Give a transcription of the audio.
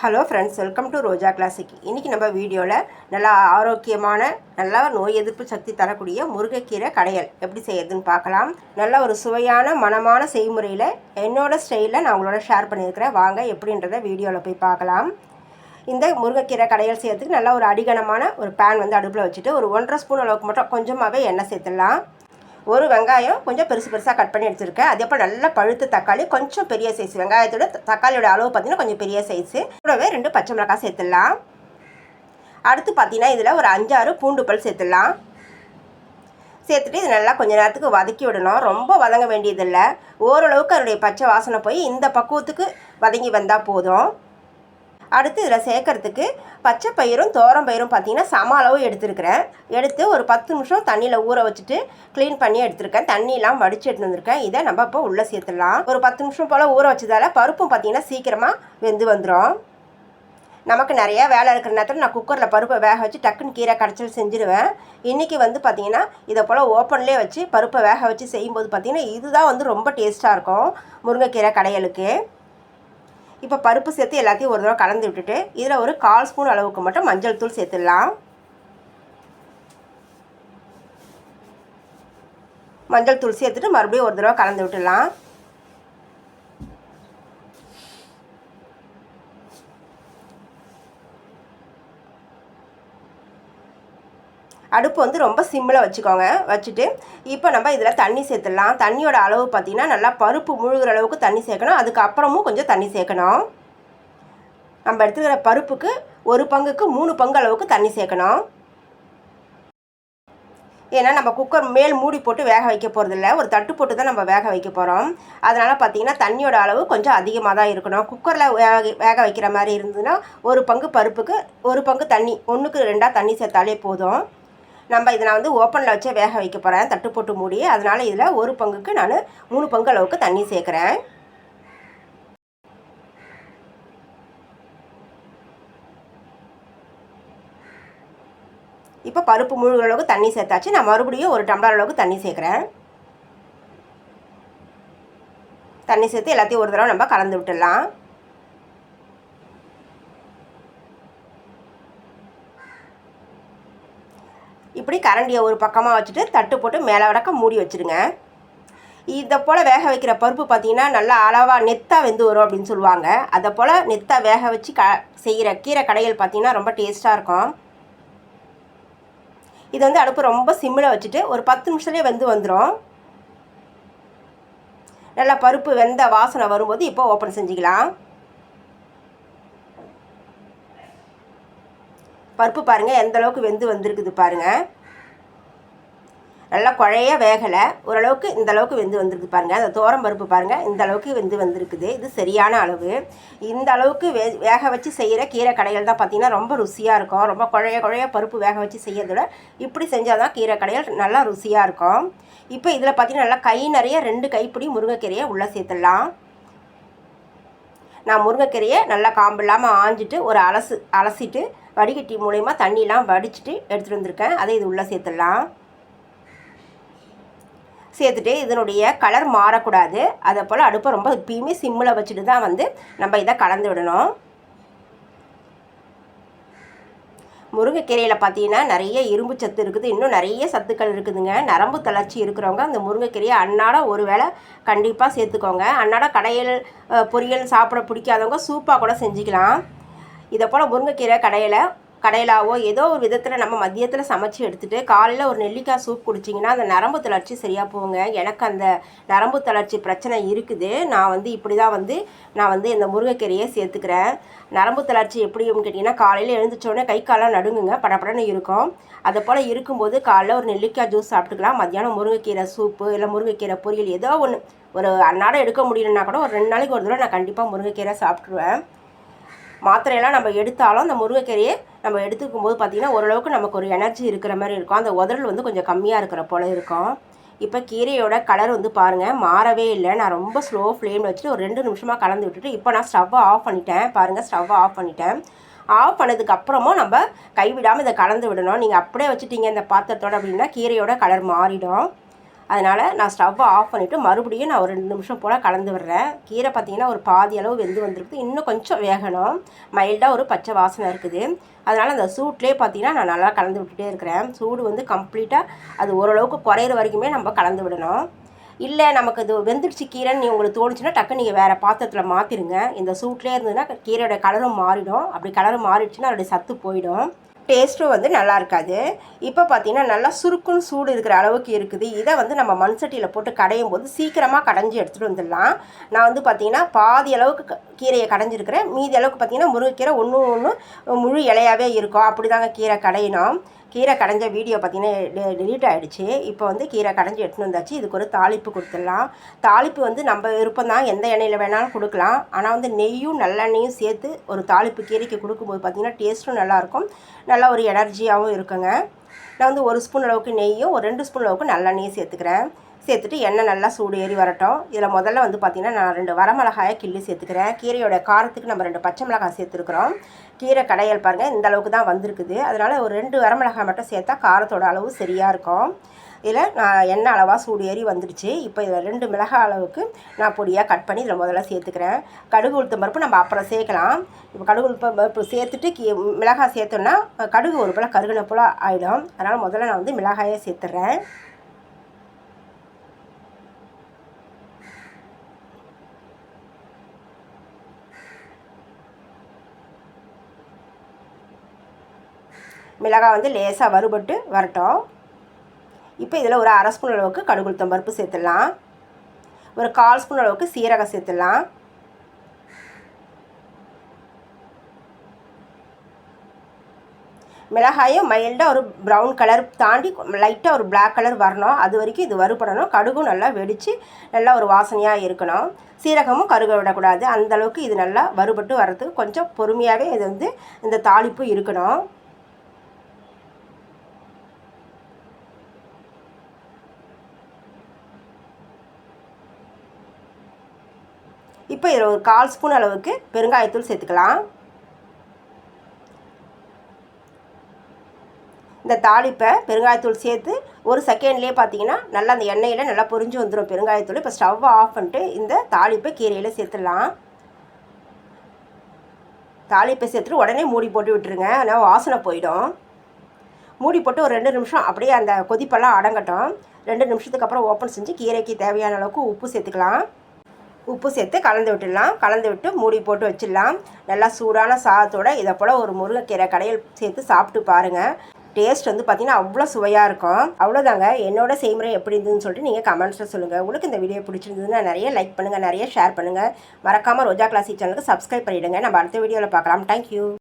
Hello friends, welcome to Roja classic. இன்றைக்கி நம்ம வீடியோவில் நல்லா ஆரோக்கியமான நல்லா நோய் எதிர்ப்பு சக்தி தரக்கூடிய முருங்கைக்கீரை கடையல் எப்படி செய்யறதுன்னு பார்க்கலாம். நல்ல ஒரு சுவையான மனமான செய்முறையில் என்னோடய ஸ்டைலில் நான் உங்களோட ஷேர் பண்ணியிருக்கிறேன். வாங்க எப்படின்றத வீடியோவில் போய் பார்க்கலாம். இந்த முருங்கைக்கீரை கடையல் செய்யறதுக்கு நல்லா ஒரு அடிகனமான ஒரு பேன் வந்து அடுப்பில் வச்சுட்டு ஒரு 1.5 ஸ்பூன் அளவுக்கு மட்டும் கொஞ்சமாகவே எண்ணெய் சேர்த்துடலாம். ஒரு வெங்காயம் கொஞ்சம் பெருசாக கட் பண்ணி எடுத்துருக்கேன். அதே போல் நல்ல பழுத்து தக்காளி கொஞ்சம் பெரிய சைஸ், வெங்காயத்தோட தக்காளியோட அளவு பார்த்திங்கன்னா கொஞ்சம் பெரிய சைஸு. கூடவே 2 பச்சை மிளகாய் சேர்த்துடலாம். அடுத்து பார்த்திங்கன்னா இதில் ஒரு 5-6 பூண்டு பல் சேர்த்துடலாம். சேர்த்துட்டு இது நல்லா கொஞ்சம் நேரத்துக்கு வதக்கி விடணும். ரொம்ப வதங்க வேண்டியதில்லை. ஓரளவுக்கு அதனுடைய பச்சை வாசனை போய் இந்த பக்குவத்துக்கு வதங்கி வந்தால் போதும். அடுத்து இதில் சேர்க்கறதுக்கு பச்சை பயிரும் தோரம் பயிரும் பார்த்திங்கன்னா சம அளவு எடுத்துருக்கிறேன். எடுத்து ஒரு 10 நிமிஷம் தண்ணியில் ஊற வச்சுட்டு க்ளீன் பண்ணி எடுத்துருக்கேன். தண்ணியெலாம் வடித்து எடுத்து வந்திருக்கேன். இதை நம்ம இப்போ உள்ளே சேர்த்துடலாம். ஒரு 10 நிமிஷம் போல் ஊற வச்சதால் பருப்பும் பார்த்திங்கன்னா சீக்கிரமாக வெந்து வந்துடும். நமக்கு நிறையா வேலை இருக்கிற நேரத்தில் நான் குக்கரில் பருப்பை வேக வச்சு டக்குன்னு கீரை கடைச்சல் செஞ்சுருவேன். இன்றைக்கி வந்து பார்த்திங்கன்னா இதை போல் ஓப்பன்லேயே வச்சு பருப்பை வேக வச்சு செய்யும்போது பார்த்திங்கன்னா இதுதான் வந்து ரொம்ப டேஸ்ட்டாக இருக்கும் முருங்கைக்கீரை கடையலுக்கு. இப்போ பருப்பு சேர்த்து எல்லாத்தையும் ஒரு தடவை கலந்து விட்டுட்டு இதில் ஒரு 1/4 ஸ்பூன் அளவுக்கு மட்டும் மஞ்சள் தூள் சேர்த்துடலாம். மஞ்சள் தூள் சேர்த்துட்டு மறுபடியும் ஒரு தடவை கலந்து விட்டுடலாம். அடுப்பு வந்து ரொம்ப சிம்மில் வச்சுக்கோங்க. வச்சுட்டு இப்போ நம்ம இதில் தண்ணி சேர்த்துடலாம். தண்ணியோட அளவு பார்த்திங்கன்னா நல்லா பருப்பு முழுகிற அளவுக்கு தண்ணி சேர்க்கணும். அதுக்கப்புறமும் கொஞ்சம் தண்ணி சேர்க்கணும். நம்ம எடுத்துக்கிற பருப்புக்கு 1 பங்குக்கு 3 பங்கு அளவுக்கு தண்ணி சேர்க்கணும். ஏன்னா நம்ம குக்கர் மேல் மூடி போட்டு வேக வைக்க போகிறதில்ல, ஒரு தட்டு போட்டு தான் நம்ம வேக வைக்க போகிறோம். அதனால் பார்த்திங்கன்னா தண்ணியோட அளவு கொஞ்சம் அதிகமாக தான் இருக்கணும். குக்கரில் வேக வைக்கிற மாதிரி இருந்ததுன்னா 1 பங்கு பருப்புக்கு 1 பங்கு தண்ணி, 1க்கு 2 தண்ணி சேர்த்தாலே போதும். நம்ம இதை நான் வந்து ஓப்பனில் வச்சே வேக வைக்க போகிறேன், தட்டு போட்டு மூடி. அதனால் இதில் 1 பங்குக்கு நான் 3 பங்கு அளவுக்கு தண்ணி சேர்க்குறேன். இப்போ பருப்பு முழுகிற அளவுக்கு தண்ணி சேர்த்தாச்சு. நான் மறுபடியும் 1 டம்ளர் அளவுக்கு தண்ணி சேர்க்குறேன். தண்ணி சேர்த்து எல்லாத்தையும் ஒரு தடவை நம்ம கலந்து விட்டுடலாம். இப்படி கரண்டியை ஒரு பக்கமாக வச்சுட்டு தட்டு போட்டு மேலே வடக்க மூடி வச்சுருங்க. இதை போல் வேக வைக்கிற பருப்பு பார்த்திங்கன்னா நல்லா அளவாக நெத்தாக வெந்து வரும் அப்படின்னு சொல்லுவாங்க. அதை போல் நெத்தாக வேக வச்சு செய்கிற கீரை கடைகள் பார்த்திங்கன்னா ரொம்ப டேஸ்ட்டாக இருக்கும். இது வந்து அடுப்பு ரொம்ப சிம்மில் வச்சுட்டு ஒரு 10 நிமிஷத்துலேயே வெந்து வந்துடும். நல்லா பருப்பு வெந்த வாசனை வரும்போது இப்போ ஓப்பன் செஞ்சுக்கலாம். பருப்பு பாருங்கள் எந்த அளவுக்கு வெந்து வந்திருக்குது பாருங்கள். நல்லா குழைய வேகலை, ஓரளவுக்கு இந்த அளவுக்கு வெந்து வந்திருக்கு பாருங்கள். அந்த தோரம் பருப்பு பாருங்கள் இந்த அளவுக்கு வெந்து வந்திருக்குது. இது சரியான அளவு. இந்த அளவுக்கு வேக வச்சு செய்கிற கீரை கடைகள் தான் பார்த்திங்கன்னா ரொம்ப ருசியாக இருக்கும். ரொம்ப குழைய பருப்பு வேக வச்சு செய்கிறதோட இப்படி செஞ்சால் தான் கீரை கடைகள் நல்லா ருசியாக இருக்கும். இப்போ இதில் பார்த்திங்கன்னா நல்லா கை நிறைய 2 கைப்பிடி முருங்கைக்கீரையை உள்ளே சேர்த்துடலாம். நான் முருங்கைக்கீரையை நல்லா காம்பு இல்லாமல் ஆஞ்சிட்டு ஒரு அலசிட்டு வடிகட்டி மூலயமா தண்ணியெலாம் வடிச்சிட்டு எடுத்துகிட்டு வந்திருக்கேன். அதை இது உள்ளே சேர்த்துடலாம். சேர்த்துட்டு இதனுடைய கலர் மாறக்கூடாது. அதை போல் அடுப்பை ரொம்ப எப்பயுமே சிம்மில் வச்சுட்டு தான் வந்து நம்ம இதை கலந்து விடணும். முருங்கைக்கீரையில் பார்த்தீங்கன்னா நிறைய இரும்பு சத்து இருக்குது, இன்னும் நிறைய சத்துக்கள் இருக்குதுங்க. நரம்பு தளர்ச்சி இருக்கிறவங்க அந்த முருங்கைக்கீரையை அன்னாடம் ஒரு வேளை கண்டிப்பாக சேர்த்துக்கோங்க. அன்னாடம் கடையில் பொரியல் சாப்பிட பிடிக்காதவங்க சூப்பாக கூட செஞ்சுக்கலாம். இதை போல் முருங்கைக்கீரை கடையிலாவோ ஏதோ ஒரு விதத்தில் நம்ம மதியத்தில் சமைச்சு எடுத்துகிட்டு காலையில் ஒரு நெல்லிக்காய் சூப் குடிச்சிங்கன்னா அந்த நரம்பு தளர்ச்சி சரியாக போகுங்க. எனக்கு அந்த நரம்பு தளர்ச்சி பிரச்சனை இருக்குது. நான் வந்து இப்படி தான் நான் வந்து இந்த முருங்கைக்கீரையை சேர்த்துக்கிறேன். நரம்பு தளர்ச்சி எப்படின்னு கேட்டிங்கன்னா காலையில் எழுந்திரிச்சோடனே கை காலெலாம் நடுங்குங்க, படப்படன்னு இருக்கும். அதை போல் இருக்கும்போது காலையில் ஒரு நெல்லிக்காய் ஜூஸ் சாப்பிட்டுக்கலாம். மத்தியானம் முருங்கைக்கீரை சூப்பு இல்லை முருங்கைக்கீரை பொரியல் ஏதோ ஒன்று, ஒரு அன்னாடம் எடுக்க முடியலன்னா கூட ஒரு 2 நாளைக்கு ஒரு தடவை நான் கண்டிப்பாக முருங்கைக்கீரை சாப்பிட்ருவேன். மாத்திரையெல்லாம் நம்ம எடுத்தாலும் அந்த முருங்கைக்கீரையை நம்ம எடுத்துக்கும் போது பார்த்திங்கன்னா ஓரளவுக்கு நமக்கு ஒரு எனர்ஜி இருக்கிற மாதிரி இருக்கும். அந்த உதறல் வந்து கொஞ்சம் கம்மியாக இருக்கிற போல் இருக்கும். இப்போ கீரையோட கலர் வந்து பாருங்கள் மாறவே இல்லை. நான் ரொம்ப ஸ்லோ ஃப்ளேமில் வச்சுட்டு ஒரு 2 நிமிஷமாக கலந்து விட்டுட்டு இப்போ நான் ஸ்டவ்வை ஆஃப் பண்ணிட்டேன். பாருங்கள் ஸ்டவ்வை ஆஃப் பண்ணிட்டேன். ஆஃப் பண்ணதுக்கப்புறமும் நம்ம கைவிடாமல் இதை கலந்து விடணும். நீங்கள் அப்படியே வச்சுட்டீங்க இந்த பாத்திரத்தோடு அப்படின்னா கீரையோட கலர் மாறிடும். அதனால் நான் ஸ்டவ்வை ஆஃப் பண்ணிவிட்டு மறுபடியும் நான் ஒரு 2 நிமிஷம் போல் கலந்து விடுறேன். கீரை பார்த்திங்கன்னா ஒரு பாதி அளவு வெந்து வந்திருக்கு. இன்னும் கொஞ்சம் வேகணும். மைல்டாக ஒரு பச்சை வாசனை இருக்குது. அதனால் அந்த சூட்லேயே பார்த்திங்கன்னா நான் நல்லா கலந்து விட்டுட்டே இருக்கிறேன். சூடு வந்து கம்ப்ளீட்டாக அது ஓரளவுக்கு குறையிற வரைக்குமே நம்ம கலந்து விடணும். இல்லை நமக்கு இது வெந்துடுச்சு கீரைன்னு உங்களுக்கு தோணுச்சுன்னா டக்குன்னு நீங்கள் வேறு பாத்திரத்தில் மாற்றிடுங்க. இந்த சூட்லேயே இருந்ததுன்னா கீரையோட கலரும் மாறிடும். அப்படி கலரும் மாறிடுச்சுன்னா அதோடைய சத்து போயிடும். டேஸ்ட்டும் வந்து நல்லா இருக்காது. இப்போ பார்த்திங்கன்னா நல்லா சுருக்குன்னு சூடு இருக்கிற அளவுக்கு இருக்குது. இதை வந்து நம்ம மண் சட்டியில் போட்டு கடையும் போது சீக்கிரமாக கடைஞ்சி எடுத்துகிட்டு வந்துடலாம். நான் வந்து பார்த்திங்கன்னா பாதி அளவுக்கு கீரையை கடைஞ்சிருக்கிறேன். மீதி அளவுக்கு பார்த்திங்கன்னா முருங்கைக்கீரை ஒன்று முழு இலையாகவே இருக்கும். அப்படி தாங்க கீரை கடையணும். கீரை கடைஞ்ச வீடியோ பார்த்திங்கன்னா டெலீட் ஆகிடுச்சு. இப்போ வந்து கீரை கடைஞ்சி எடுத்துன்னு வந்தாச்சு. இதுக்கு ஒரு தாளிப்பு கொடுத்துடலாம். தாளிப்பு வந்து நம்ம விருப்பம் தான், எந்த எண்ணெயில் வேணாலும் கொடுக்கலாம். ஆனால் வந்து நெய்யும் நல்லெண்ணெயும் சேர்த்து ஒரு தாளிப்பு கீரைக்கு கொடுக்கும்போது பார்த்திங்கன்னா டேஸ்ட்டும் நல்லாயிருக்கும். நல்லா ஒரு எனர்ஜியாகவும் இருக்குங்க. நான் வந்து 1 ஸ்பூன் அளவுக்கு நெய்யும் ஒரு 2 ஸ்பூன் அளவுக்கு நல்லெண்ணெயும் சேர்த்துக்கிறேன். சேர்த்துட்டு எண்ணெய் நல்லா சூடு ஏறி வரட்டும். இதில் முதல்ல வந்து பார்த்திங்கன்னா நான் 2 வரமிளகாயை கிள்ளி சேர்த்துக்கிறேன். கீரையோட காரத்துக்கு நம்ம 2 பச்சை மிளகாய் சேர்த்துருக்குறோம். கீரை கடையல் பாருங்கள் இந்த அளவுக்கு தான் வந்திருக்குது. அதனால் ஒரு 2 வரமிளகாய் மட்டும் சேர்த்தா காரத்தோட அளவு சரியாக இருக்கும். இதில் நான் எண்ணெய் அளவாக சூடு ஏறி வந்துடுச்சு. இப்போ இதில் 2 மிளகாய் அளவுக்கு நான் பொடியாக கட் பண்ணி இதில் முதல்ல சேர்த்துக்கிறேன். கடுகு உளுத்தம் பருப்பு நம்ம அப்புறம் சேர்க்கலாம். இப்போ கடுகு உளுத்தம் பருப்பு சேர்த்துட்டு மிளகாய் சேர்த்தோன்னா கடுகு ஒரு போல் கருகின போல் ஆகிடும். அதனால் முதல்ல நான் வந்து மிளகாயை சேர்த்துட்றேன். மிளகாய் வந்து லேசாக வறுபட்டு வரட்டும். இப்போ இதில் ஒரு 1/2 ஸ்பூன் அளவுக்கு கடுகு உளுத்தம் பருப்பு சேர்த்துடலாம். ஒரு 1/4 ஸ்பூன் அளவுக்கு சீரகம் சேர்த்துடலாம். மிளகாயும் மைல்டாக ஒரு ப்ரௌன் கலர் தாண்டி லைட்டாக ஒரு பிளாக் கலர் வரணும். அது வரைக்கும் இது வறுபடணும். கடுகும் நல்லா வெடித்து நல்லா ஒரு வாசனையாக இருக்கணும். சீரகமும் கருக விடக்கூடாது. அந்தளவுக்கு இது நல்லா வறுபட்டு வர்றதுக்கு கொஞ்சம் பொறுமையாகவே இது வந்து இந்த தாளிப்பு இருக்கணும். இப்போ இதில் ஒரு 1/4 ஸ்பூன் அளவுக்கு பெருங்காயத்தூள் சேர்த்துக்கலாம். இந்த தாளிப்பை பெருங்காயத்தூள் சேர்த்து ஒரு செகண்ட்லேயே பார்த்தீங்கன்னா நல்லா அந்த எண்ணெயில் நல்லா பொரிஞ்சு வந்துடும் பெருங்காயத்தூள். இப்போ ஸ்டவ்வை ஆஃப் பண்ணிட்டு இந்த தாளிப்பை கீரையில் சேர்த்துடலாம். தாளிப்பை சேர்த்துட்டு உடனே மூடி போட்டு விட்டுருங்க. ஆனால் வாசனை போயிடும். மூடி போட்டு ஒரு 2 நிமிஷம் அப்படியே அந்த கொதிப்பெல்லாம் அடங்கட்டும். 2 நிமிஷத்துக்கு அப்புறம் ஓப்பன் செஞ்சு கீரைக்கு தேவையான அளவுக்கு உப்பு சேர்த்துக்கலாம். உப்பு சேர்த்து கலந்து விட்டுடலாம். கலந்து விட்டு மூடி போட்டு வச்சிடலாம். நல்லா சூடான சாதத்தோடு இதை போல் ஒரு முருங்கைக்கீரை கடையில் சேர்த்து சாப்பிட்டு பாருங்கள். டேஸ்ட் வந்து பார்த்திங்கன்னா அவ்வளோ சுவையாக இருக்கும். அவ்வளோதாங்க. என்னோட செய்முறை எப்படி இருந்ததுன்னு சொல்லிட்டு நீங்கள் கமெண்ட்ஸில் சொல்லுங்கள். உங்களுக்கு இந்த வீடியோ பிடிச்சிருந்ததுன்னா நிறைய லைக் பண்ணுங்கள், நிறைய ஷேர் பண்ணுங்கள். மறக்காமல் ரோஜா கிளாசிக் சேனலுக்கு சப்ஸ்கிரைப் பண்ணிவிடுங்க. நம்ம அடுத்த வீடியோவில் பார்க்கலாம். தேங்க்யூ.